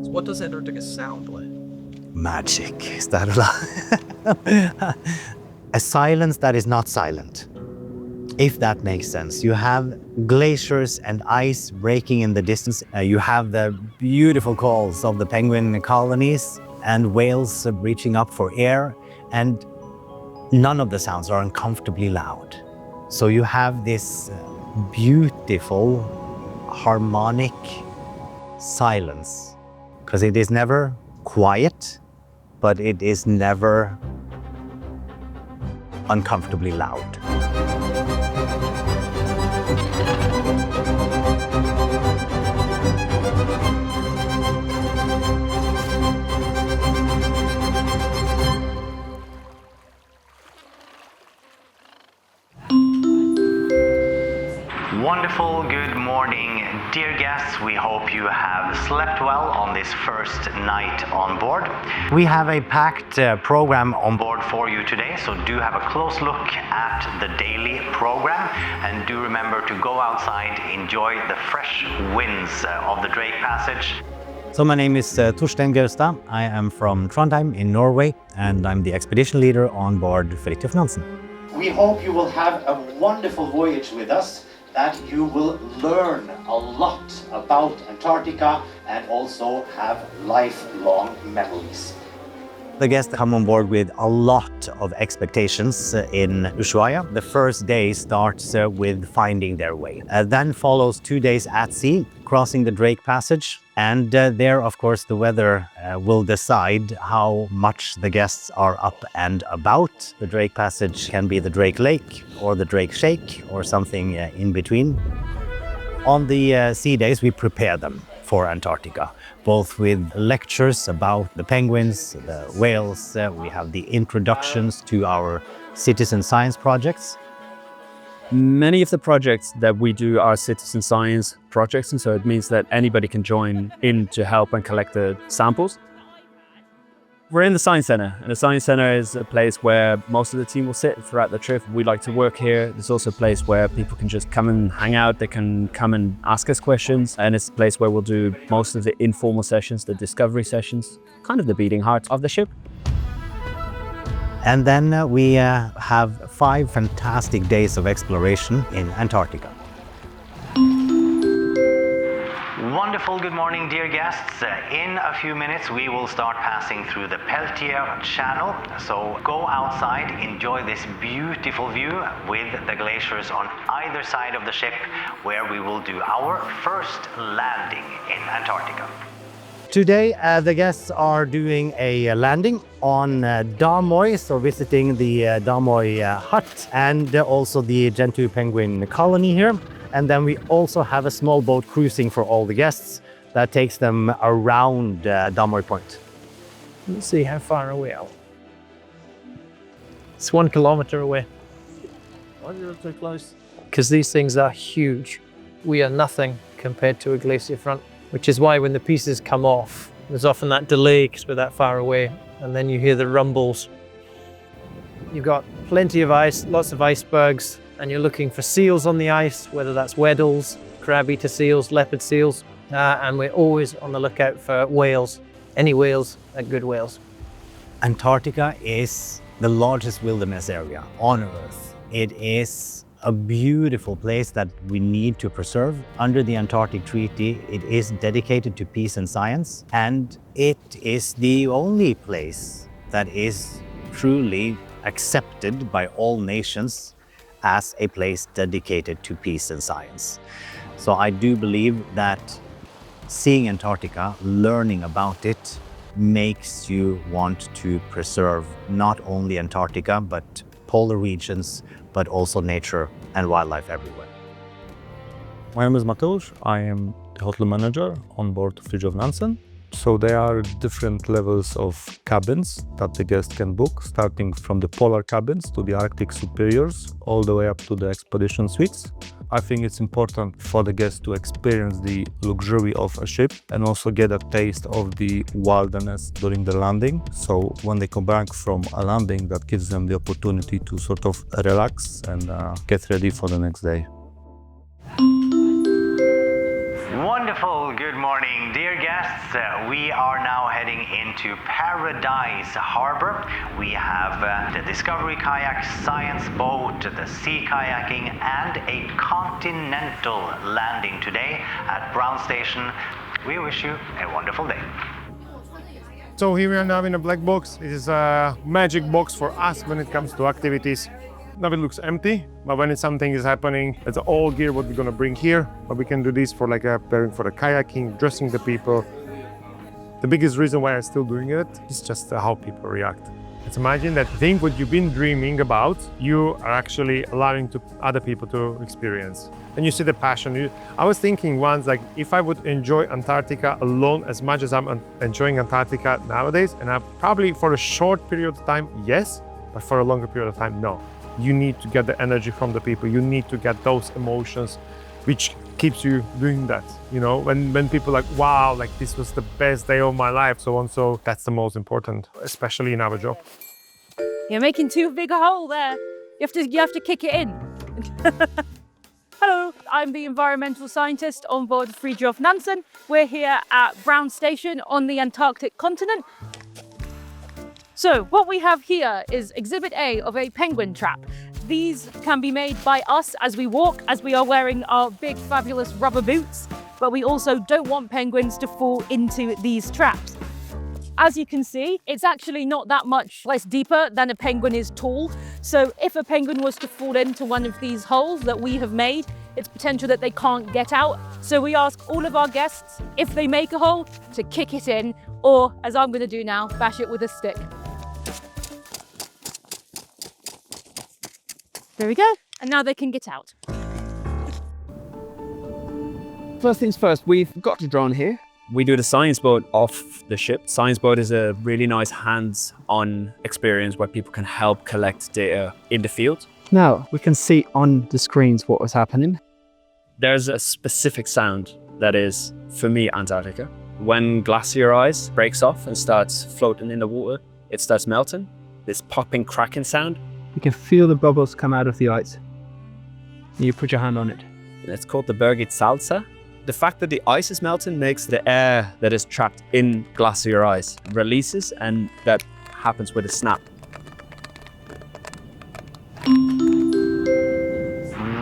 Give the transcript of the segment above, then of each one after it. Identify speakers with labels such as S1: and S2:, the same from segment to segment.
S1: So what does Antarctica sound like?
S2: Magic. Is that a silence that is not silent, if that makes sense. You have glaciers and ice breaking in the distance. You have the beautiful calls of the penguin colonies and whales reaching up for air, and none of the sounds are uncomfortably loud. So you have this beautiful harmonic silence, because it is never quiet, but it is never uncomfortably loud.
S3: Wonderful good morning, dear guests. We hope you have slept well on this first night on board. We have a packed program on board for you today, so do have a close look at the daily program, and do remember to go outside, enjoy the fresh winds of the Drake Passage.
S2: So my name is Torstein Gaustad. I am from Trondheim in Norway, and I'm the expedition leader on board Fridtjof Nansen.
S4: We hope you will have a wonderful voyage with us, that you will learn a lot about Antarctica and also have lifelong memories.
S2: The guests come on board with a lot of expectations in Ushuaia. The first day starts with finding their way. Then follows 2 days at sea, crossing the Drake Passage. And there, of course, the weather will decide how much the guests are up and about. The Drake Passage can be the Drake Lake or the Drake Shake or something in between. On the sea days, we prepare them for Antarctica, both with lectures about the penguins, the whales. We have the introductions to our citizen science projects.
S5: Many of the projects that we do are citizen science projects, and so it means that anybody can join in to help and collect the samples. We're in the Science Center, and the Science Center is a place where most of the team will sit throughout the trip. We like to work here. It's also a place where people can just come and hang out. They can come and ask us questions, and it's a place where we'll do most of the informal sessions, the discovery sessions, kind of the beating heart of the ship.
S2: And then we have 5 fantastic days of exploration in Antarctica.
S3: Wonderful good morning, dear guests. In a few minutes we will start passing through the Peltier Channel. So go outside, enjoy this beautiful view with the glaciers on either side of the ship, where we will do our first landing in Antarctica.
S2: Today, the guests are doing a landing on Damoy, so visiting the Damoy hut and also the Gentoo penguin colony here. And then we also have a small boat cruising for all the guests that takes them around Damoy Point.
S1: Let's see how far away are we? It's 1 kilometer away. Why is it so close? Because these things are huge. We are nothing compared to a glacier front, which is why when the pieces come off, there's often that delay because we're that far away, and then you hear the rumbles. You've got plenty of ice, lots of icebergs, and you're looking for seals on the ice, whether that's weddels, crab-eater seals, leopard seals, and we're always on the lookout for whales. Any whales are good whales.
S2: Antarctica is the largest wilderness area on Earth. It is a beautiful place that we need to preserve. Under the Antarctic Treaty, it is dedicated to peace and science, and it is the only place that is truly accepted by all nations as a place dedicated to peace and science. So I do believe that seeing Antarctica, learning about it, makes you want to preserve not only Antarctica, but polar regions, but also nature and wildlife everywhere.
S6: My name is Mateusz. I am the hotel manager on board Fridtjof Nansen. So there are different levels of cabins that the guest can book, starting from the polar cabins to the Arctic superiors, all the way up to the expedition suites. I think it's important for the guest to experience the luxury of a ship and also get a taste of the wilderness during the landing. So when they come back from a landing, that gives them the opportunity to sort of relax and get ready for the next day.
S3: Wonderful. Good morning, dear guests. We are now heading into Paradise Harbor. We have the Discovery Kayak, Science Boat, the Sea Kayaking, and a continental landing today at Brown Station. We wish you a wonderful day.
S7: So here we are now in a black box. It is a magic box for us when it comes to activities. Now it looks empty, but when something is happening, it's all gear what we're gonna bring here. But we can do this for preparing for the kayaking, dressing the people. The biggest reason why I'm still doing it is just how people react. Let's imagine that thing what you've been dreaming about, you are actually allowing to other people to experience. And you see the passion. I was thinking once, if I would enjoy Antarctica alone as much as I'm enjoying Antarctica nowadays, and I probably for a short period of time, yes, but for a longer period of time, no. You need to get the energy from the people. You need to get those emotions, which keeps you doing that. You know, when people are like, wow, this was the best day of my life, so on. So that's the most important, especially in our job.
S8: You're making too big a hole there. You have to kick it in. Hello, I'm the environmental scientist on board Fridtjof Nansen. We're here at Brown Station on the Antarctic continent. So what we have here is Exhibit A of a penguin trap. These can be made by us as we walk, as we are wearing our big fabulous rubber boots, but we also don't want penguins to fall into these traps. As you can see, it's actually not that much less deeper than a penguin is tall. So if a penguin was to fall into one of these holes that we have made, it's potential that they can't get out. So we ask all of our guests, if they make a hole, to kick it in, or as I'm gonna do now, bash it with a stick. There we go, and now they can get out.
S5: First things first, we've got a drone here. We do the science boat off the ship. Science boat is a really nice hands-on experience where people can help collect data in the field.
S9: Now we can see on the screens what was happening.
S5: There's a specific sound that is, for me, Antarctica. When glacier ice breaks off and starts floating in the water, it starts melting. This popping, cracking sound.
S9: You can feel the bubbles come out of the ice. You put your hand on it.
S5: And it's called the Bergit-Salza. The fact that the ice is melting makes the air that is trapped in glacier ice releases, and that happens with a snap.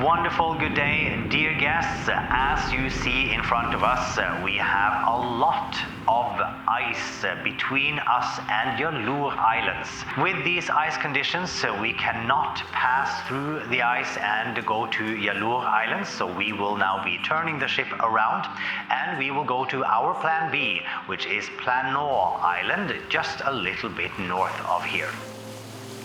S3: Wonderful good day, dear guests. As you see in front of us, we have a lot of ice between us and Yalur Islands. With these ice conditions, we cannot pass through the ice and go to Yalur Islands, so we will now be turning the ship around and we will go to our plan B, which is Planor Island, just a little bit north of here.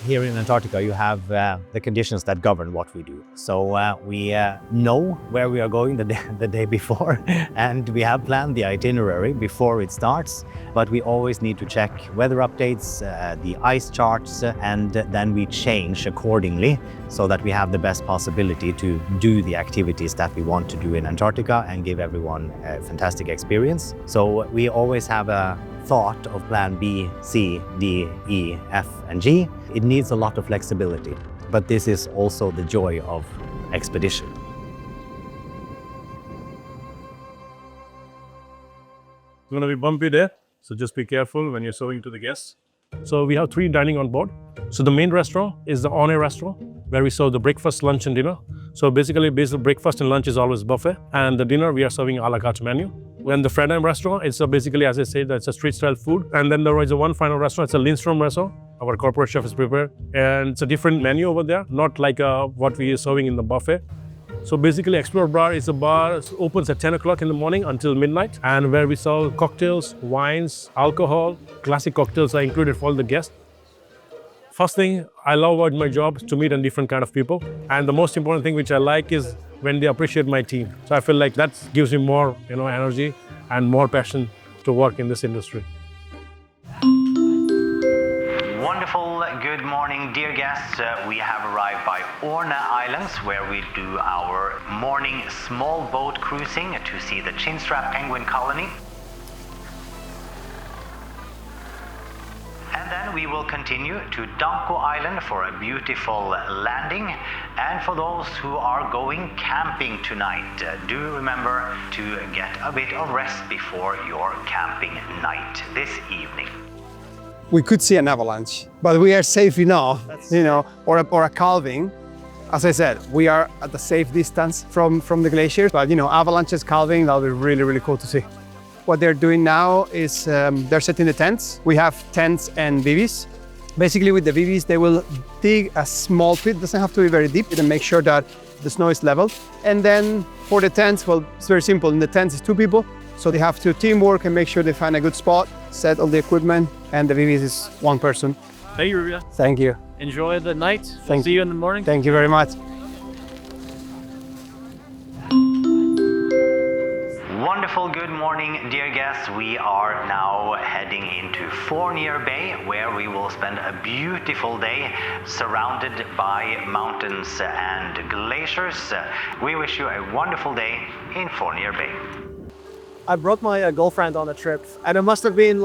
S2: Here in Antarctica, you have the conditions that govern what we do. So we know where we are going the day before, and we have planned the itinerary before it starts, but we always need to check weather updates, the ice charts, and then we change accordingly so that we have the best possibility to do the activities that we want to do in Antarctica and give everyone a fantastic experience. So we always have a thought of plan B, C, D, E, F, and G. It needs a lot of flexibility, but this is also the joy of expedition.
S7: It's going to be bumpy there, so just be careful when you're serving to the guests. So we have 3 dining on board. So the main restaurant is the on-air restaurant, where we serve the breakfast, lunch, and dinner. So basically, breakfast and lunch is always buffet, and the dinner we are serving a la carte menu. When the Fredheim restaurant, it's basically, as I said, it's a street-style food. And then there is one final restaurant, it's a Lindström restaurant. Our corporate chef is prepared, and it's a different menu over there, not like what we are serving in the buffet. So basically, Explorer Bar is a bar, it opens at 10 o'clock in the morning until midnight, and where we sell cocktails, wines, alcohol. Classic cocktails are included for all the guests. First thing I love about my job is to meet different kind of people. And the most important thing which I like is when they appreciate my team. So I feel like that gives me more energy and more passion to work in this industry.
S3: Wonderful good morning, dear guests. We have arrived by Orna Islands, where we do our morning small boat cruising to see the Chinstrap penguin colony. And then we will continue to Danko Island for a beautiful landing. And for those who are going camping tonight, do remember to get a bit of rest before your camping night this evening.
S10: We could see an avalanche, but we are safe enough, or a calving. As I said, we are at a safe distance from the glaciers, but avalanches, calving, that'll be really, really cool to see. What they're doing now is they're setting the tents. We have tents and bivvies. Basically with the bivvies, they will dig a small pit, doesn't have to be very deep, and make sure that the snow is level. And then for the tents, well, it's very simple. In the tents, it's 2 people, so they have to teamwork and make sure they find a good spot, set all the equipment, and the bivvies is 1 person.
S1: Thank you, Rubia.
S10: Thank you.
S1: Enjoy the night.
S10: Thank
S1: See you in the morning.
S10: Thank you very much.
S3: Wonderful good morning, dear guests. We are now heading into Fournier Bay, where we will spend a beautiful day surrounded by mountains and glaciers. We wish you a wonderful day in Fournier Bay.
S11: I brought my girlfriend on a trip, and it must have been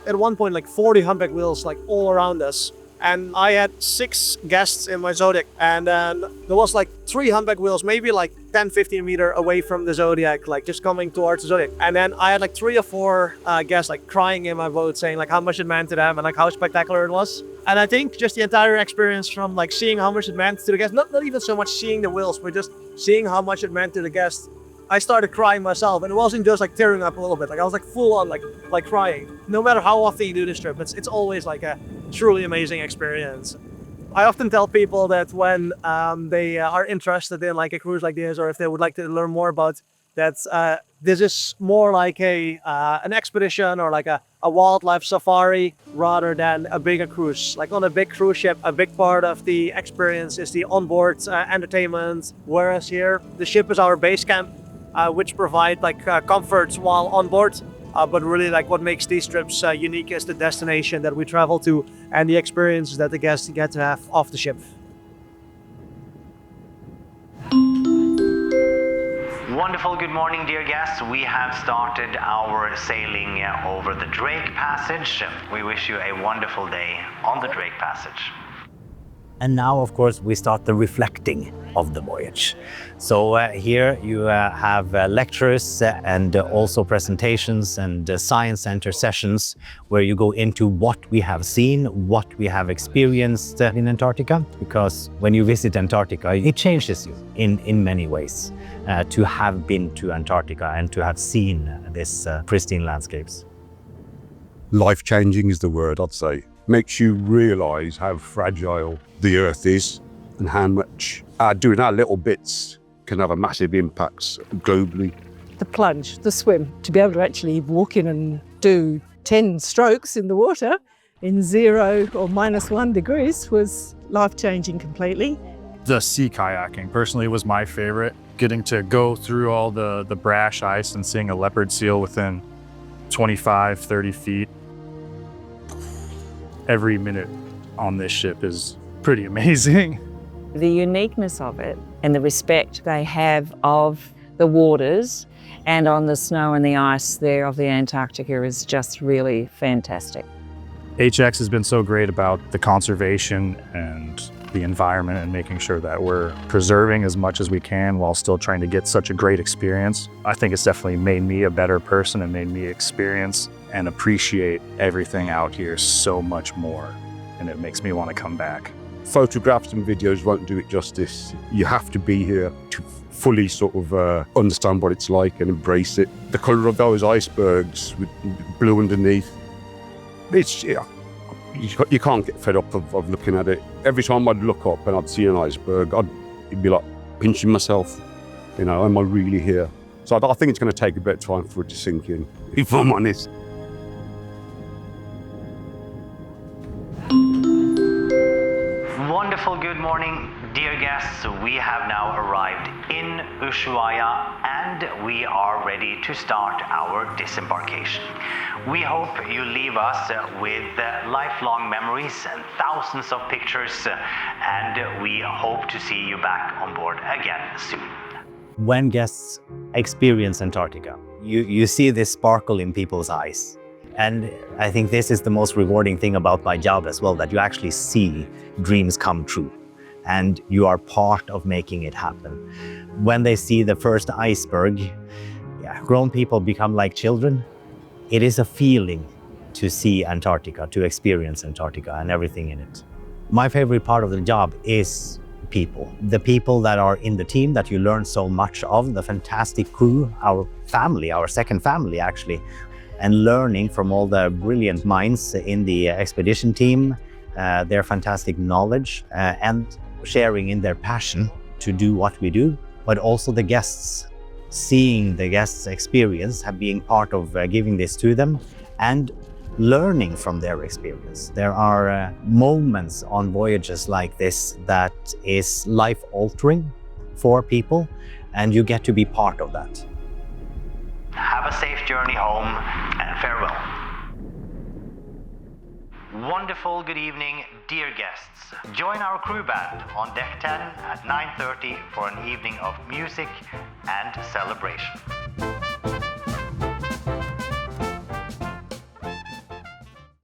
S11: at one point 40 humpback whales all around us. And I had 6 guests in my Zodiac, and then there was 3 humpback whales, maybe 10-15 meters away from the Zodiac, just coming towards the Zodiac. And then I had 3 or 4 guests crying in my boat, saying how much it meant to them and how spectacular it was. And I think just the entire experience from seeing how much it meant to the guests, not even so much seeing the whales, but just seeing how much it meant to the guests. I started crying myself, and it wasn't just tearing up a little bit. I was full on crying. No matter how often you do this trip, it's always a truly amazing experience. I often tell people that when they are interested in a cruise like this, or if they would like to learn more about that, this is more an expedition or a wildlife safari rather than a bigger cruise. On a big cruise ship, a big part of the experience is the onboard entertainment, whereas here the ship is our base camp, which provide comforts while on board. But really what makes these trips unique is the destination that we travel to and the experiences that the guests get to have off the ship.
S3: Wonderful good morning, dear guests. We have started our sailing over the Drake Passage. We wish you a wonderful day on the Drake Passage.
S2: And now, of course, we start the reflecting of the voyage. So here you have lectures and also presentations and science center sessions where you go into what we have seen, what we have experienced in Antarctica. Because when you visit Antarctica, it changes you in many ways to have been to Antarctica and to have seen this pristine landscapes.
S12: Life-changing is the word, I'd say. Makes you realise how fragile the Earth is and how much doing our little bits can have a massive impact globally.
S13: The plunge, the swim, to be able to actually walk in and do 10 strokes in the water in 0 or -1 degrees was life-changing completely.
S5: The sea kayaking personally was my favorite. Getting to go through all the brash ice and seeing a leopard seal within 25, 30 feet. Every minute on this ship is pretty amazing.
S14: The uniqueness of it and the respect they have of the waters and on the snow and the ice there of the Antarctica is just really fantastic.
S5: HX has been so great about the conservation and the environment and making sure that we're preserving as much as we can while still trying to get such a great experience. I think it's definitely made me a better person and made me experience and appreciate everything out here so much more, and it makes me want to come back.
S12: Photographs and videos won't do it justice. You have to be here to fully sort of understand what it's like and embrace it. The colour of those icebergs with blue underneath, you can't get fed up of looking at it. Every time I'd look up and I'd see an iceberg, it'd be like pinching myself, am I really here? So I think it's going to take a bit of time for it to sink in, if I'm honest.
S3: Wonderful good morning, dear guests. We have now arrived in Ushuaia and we are ready to start our disembarkation. We hope you leave us with lifelong memories and thousands of pictures, and we hope to see you back on board again soon.
S2: When guests experience Antarctica, you see this sparkle in people's eyes. And I think this is the most rewarding thing about my job as well, that you actually see dreams come true and you are part of making it happen. When they see the first iceberg, grown people become like children. It is a feeling to see Antarctica, to experience Antarctica and everything in it. My favorite part of the job is people. The people that are in the team that you learn so much of, the fantastic crew, our family, our second family actually, and learning from all the brilliant minds in the expedition team, their fantastic knowledge, and sharing in their passion to do what we do, but also the guests, seeing the guests' experience, being part of giving this to them, and learning from their experience. There are moments on voyages like this that is life-altering for people, and you get to be part of that.
S3: Have a safe journey home and farewell. Wonderful good evening, dear guests. Join our crew band on deck 10 at 9:30 for an evening of music and celebration.